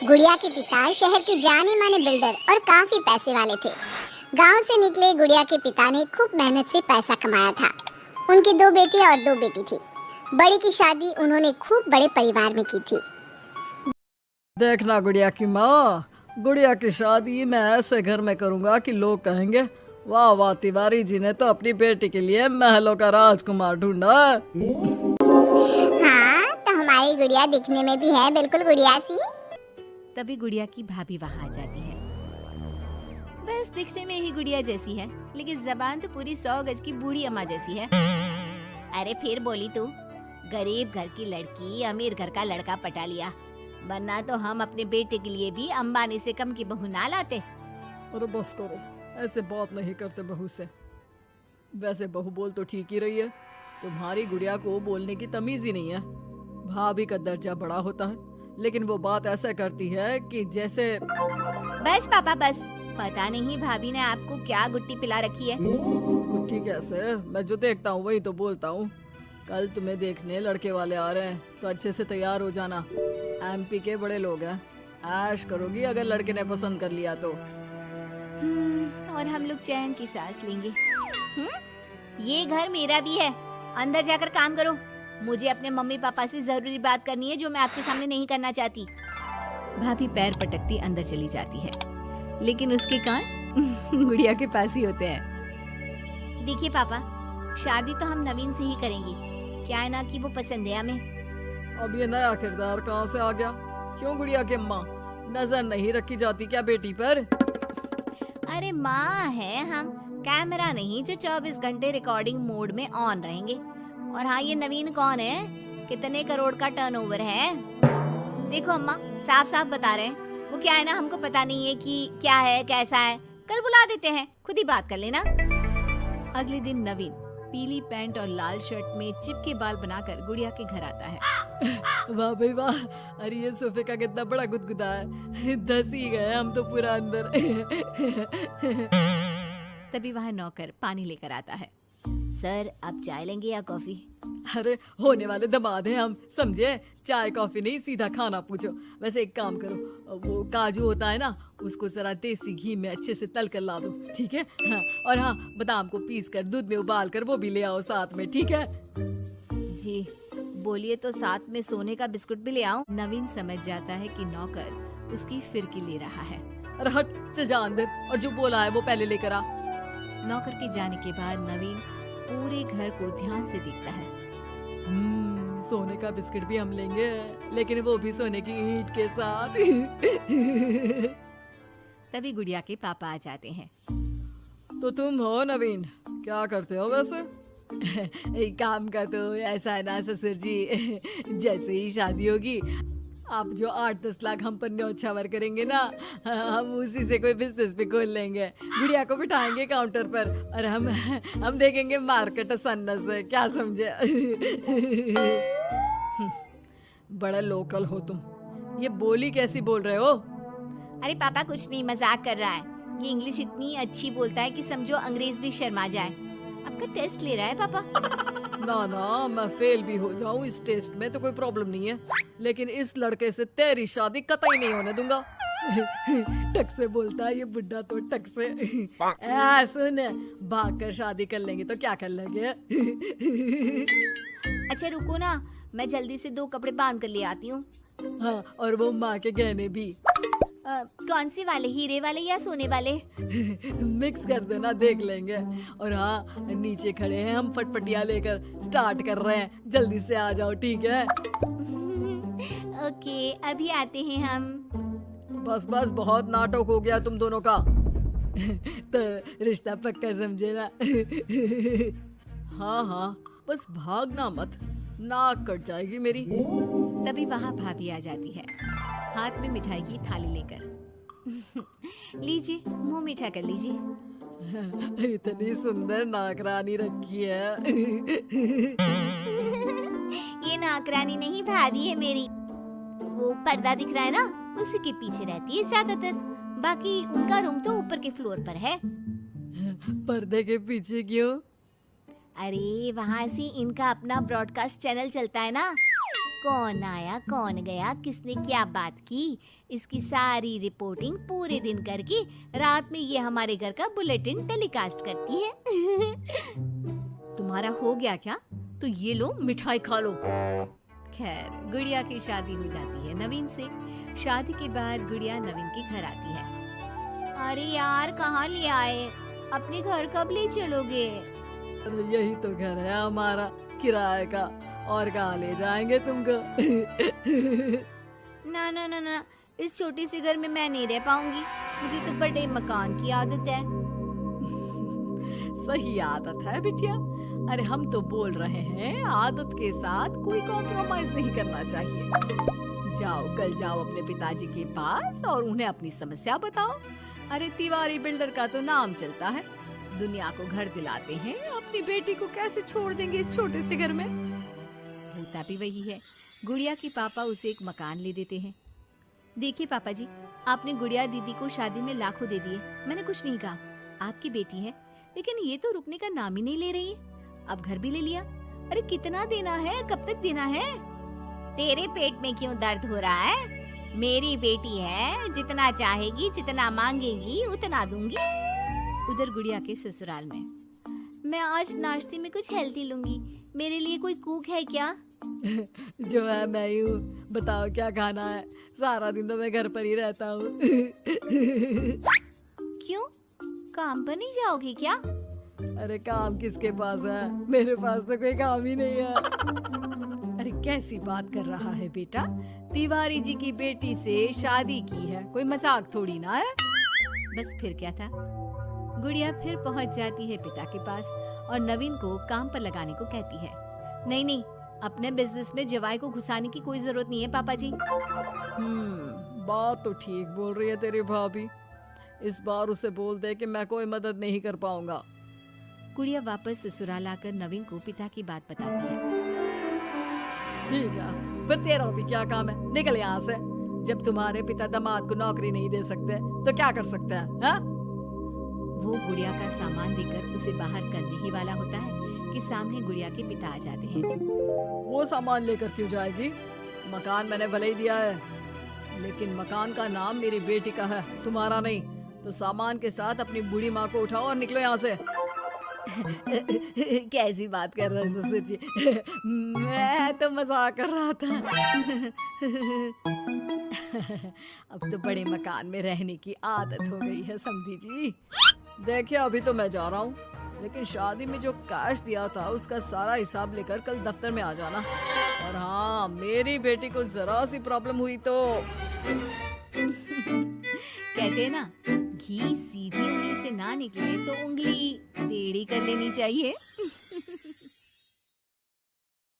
गुड़िया के पिता शहर के जाने माने बिल्डर और काफी पैसे वाले थे। गांव से निकले गुड़िया के पिता ने खूब मेहनत से पैसा कमाया था। उनकी 2 बेटे और 2 बेटी थी। बड़ी की शादी उन्होंने खूब बड़े परिवार में की थी। देखना गुड़िया की माँ, गुड़िया की शादी मैं ऐसे घर में करूंगा कि लोग कहेंगे वाह वाह, तिवारी जी ने तो अपनी बेटी के लिए महलों का राजकुमार ढूंढा। हाँ, तो हमारी गुड़िया दिखने में भी है बिल्कुल गुड़िया सी। तभी गुड़िया की भाभी वहाँ आ जाती है। बस दिखने में ही गुड़िया जैसी है, लेकिन जबान तो पूरी 100 गज की बूढ़ी अम्मा जैसी है। अरे फिर बोली तू, गरीब घर की लड़की अमीर घर का लड़का पटा लिया, वरना तो हम अपने बेटे के लिए भी अंबानी से कम की बहू ना लाते। अरे बस करो, ऐसे बात नहीं करते बहू से। वैसे बहू बोल तो ठीक ही रही है, तुम्हारी गुड़िया को बोलने की तमीज ही नहीं है। भाभी का दर्जा बड़ा होता है, लेकिन वो बात ऐसा करती है कि जैसे। बस पापा बस, पता नहीं भाभी ने आपको क्या गुट्टी पिला रखी है। गुट्टी कैसे, मैं जो देखता हूँ वही तो बोलता हूँ। कल तुम्हें देखने लड़के वाले आ रहे हैं, तो अच्छे से तैयार हो जाना। एमपी के बड़े लोग हैं, ऐश करोगी अगर लड़के ने पसंद कर लिया तो। और हम लोग चैन की सांस लेंगे। ये घर मेरा भी है, अंदर जाकर काम करो। मुझे अपने मम्मी पापा से जरूरी बात करनी है जो मैं आपके सामने नहीं करना चाहती। भाभी पैर पटकती अंदर चली जाती है, लेकिन उसके कान गुड़िया के पास ही होते हैं। देखिए पापा, शादी तो हम नवीन से ही करेंगे, क्या है ना कि वो पसंद है हमें। अब ये नया किरदार कहाँ से आ गया? क्यों गुड़िया के माँ, नजर नहीं रखी जाती क्या बेटी पर? अरे माँ है हम, कैमरा नहीं जो 24 घंटे रिकॉर्डिंग मोड में ऑन रहेंगे। और हाँ, ये नवीन कौन है, कितने करोड़ का टर्नओवर है? देखो अम्मा, साफ साफ बता रहे हैं, वो क्या है ना, हमको पता नहीं है कि क्या है कैसा है। कल बुला देते हैं, खुद ही बात कर लेना। अगले दिन नवीन पीली पैंट और लाल शर्ट में चिपके बाल बनाकर गुड़िया के घर आता है। वाह भाई वाह, अरे ये सोफे का कितना बड़ा गुदगुदा है, धस ही गए हम तो पूरा अंदर। तभी वहाँ नौकर पानी लेकर आता है। सर, आप चाय लेंगे या कॉफी? अरे होने वाले दामाद हैं हम, समझे? चाय कॉफी नहीं, सीधा खाना पूछो। वैसे एक काम करो, वो काजू होता है ना, उसको जरा देसी घी में अच्छे से तल कर ला दो, ठीक है? हाँ, और हाँ, बादाम को पीस कर दूध में उबाल कर वो भी ले आओ साथ में, ठीक है? जी बोलिए, तो साथ में सोने का बिस्कुट भी ले आओ? नवीन समझ जाता है कि नौकर उसकी फिरकी ले रहा है। अरे हट, चल जा अंदर, और जो बोला है वो पहले लेकर आ। नौकर के जाने के बाद नवीन पूरे घर को ध्यान से देखता है। सोने का बिस्किट भी हम लेंगे, लेकिन वो भी सोने की ईंट के साथ। तभी गुड़िया के पापा आ जाते हैं। तो तुम हो नवीन, क्या करते हो वैसे? एक काम का तो ऐसा है ना ससुर जी, जैसे ही शादी होगी आप जो 8-10 लाख हम पर न्योछावर करेंगे ना, हम उसी से कोई बिजनेस भी खोल लेंगे। गुड़िया को बिठाएंगे काउंटर पर और हम देखेंगे मार्केट सन्नत से, क्या समझे? बड़ा लोकल हो तुम, ये बोली कैसी बोल रहे हो? अरे पापा कुछ नहीं, मजाक कर रहा है। ये इंग्लिश इतनी अच्छी बोलता है कि समझो अंग्रेज भी शर्मा जाए। आपका टेस्ट ले रहा है पापा? ना ना, मैं फेल भी हो जाऊं इस टेस्ट में तो कोई प्रॉब्लम नहीं है, लेकिन इस लड़के से तेरी शादी कतई नहीं होने दूंगा। टक से बोलता है ये बुड्ढा तो, टक से। सुन, भाग कर शादी कर लेंगे तो क्या कर लेंगे? अच्छा रुको ना, मैं जल्दी से 2 कपड़े बांध कर ले आती हूँ। हाँ, और वो माँ के गहने भी। कौन से वाले, हीरे वाले या सोने वाले? मिक्स कर देना, देख लेंगे। और हाँ, नीचे खड़े हैं हम फटफटिया लेकर, स्टार्ट कर रहे हैं, जल्दी से आ जाओ, ठीक है? ओके, अभी आते हैं हम। बस बस, बहुत नाटक हो गया तुम दोनों का। तो रिश्ता पक्का समझे ना? हाँ हाँ, बस भागना मत, नाक कट जाएगी मेरी। तभी वहाँ भाभी आ जाती है, हाथ में मिठाई की थाली लेकर। लीजिए, मुंह मीठा कर लीजिए। इतनी सुंदर नाकरानी रखी है। ये नाकरानी नहीं, भाभी है मेरी। वो पर्दा दिख रहा है ना, उसी के पीछे रहती है ज्यादातर। बाकी उनका रूम तो ऊपर के फ्लोर पर है। पर्दे के पीछे क्यों? अरे वहाँ से इनका अपना ब्रॉडकास्ट चैनल चलता है ना, कौन आया कौन गया, किसने क्या बात की, इसकी सारी रिपोर्टिंग पूरे दिन करके रात में ये हमारे घर का बुलेटिन टेलीकास्ट करती है। तुम्हारा हो गया क्या? तो ये लो मिठाई खा लो। खैर गुड़िया की शादी हो जाती है नवीन से। शादी के बाद गुड़िया नवीन के घर आती है। अरे यार कहाँ ले आए, अपने घर कब ले चलोगे? अरे यही तो घर है हमारा किराए का, और कहाँ ले जाएंगे तुमको। ना ना ना ना, इस छोटी सी घर में मैं नहीं रह पाऊंगी, मुझे तो बड़े मकान की आदत है। सही आदत है बिटिया। अरे हम तो बोल रहे हैं आदत के साथ कोई कॉम्प्रोमाइज नहीं करना चाहिए। जाओ कल जाओ अपने पिताजी के पास और उन्हें अपनी समस्या बताओ। अरे तिवारी बिल्डर का तो नाम चलता है, दुनिया को घर दिलाते हैं, अपनी बेटी को कैसे छोड़ देंगे इस छोटे से घर में। होता भी वही है। गुड़िया के पापा उसे एक मकान ले देते हैं। देखिए पापा जी, आपने गुड़िया दीदी को शादी में लाखों दे दिए, मैंने कुछ नहीं कहा। आपकी बेटी है, लेकिन ये तो रुकने का नाम ही नहीं ले रही है। अब घर भी ले लिया। अरे कितना देना है, कब तक देना है? तेरे पेट में क्यों दर्द हो रहा है? मेरी बेटी है, जितना चाहेगी जितना मांगेगी उतना दूंगी। उधर गुड़िया के ससुराल में, मैं आज नाश्ते में कुछ हेल्दी लूंगी, मेरे लिए कोई कुक है क्या? जो है मैं ही हूँ, बताओ क्या खाना है। सारा दिन तो मैं घर पर ही रहता हूँ। क्यों, काम पर नहीं जाओगी क्या? अरे काम किसके पास है, मेरे पास तो कोई काम ही नहीं है। अरे कैसी बात कर रहा है बेटा, तिवारी जी की बेटी से शादी की है, कोई मजाक थोड़ी ना है। बस फिर क्या था, गुड़िया फिर पहुंच जाती है पिता के पास और नवीन को काम पर लगाने को कहती है। नहीं नहीं, अपने बिजनेस में जवाई को घुसाने की कोई जरूरत नहीं है पापा जी। बात तो ठीक बोल रही है तेरी भाभी। इस बार उसे बोल दे कि मैं कोई मदद नहीं कर पाऊंगा। गुड़िया वापस ससुराल आकर नवीन को पिता की बात बताती है। ठीक है, फिर तेरा भी क्या काम है, निकल यहाँ से। जब तुम्हारे पिता दामाद को नौकरी नहीं दे सकते तो क्या कर सकते हैं, हाँ? वो गुड़िया का सामान देकर उसे बाहर करने ही वाला होता है कि सामने गुड़िया के पिता आ जाते हैं। वो सामान लेकर क्यों जाएगी? मकान मैंने भले ही दिया है, लेकिन मकान का नाम मेरी बेटी का है, तुम्हारा नहीं। तो सामान के साथ अपनी बूढ़ी माँ को उठाओ और निकलो यहाँ से। कैसी बात कर रहे हैं ससुर जी? मैं तो मजाक कर रहा था। अब तो बड़े मकान में रहने की आदत हो गई है समधी जी। देखिए अभी तो मैं जा रहा हूँ, लेकिन शादी में जो कैश दिया था उसका सारा हिसाब लेकर कल दफ्तर में आ जाना। और हाँ, मेरी बेटी को जरा सी प्रॉब्लम हुई तो कहते हैं ना, घी सीधी उंगली से ना निकले तो उंगली टेढ़ी कर लेनी चाहिए।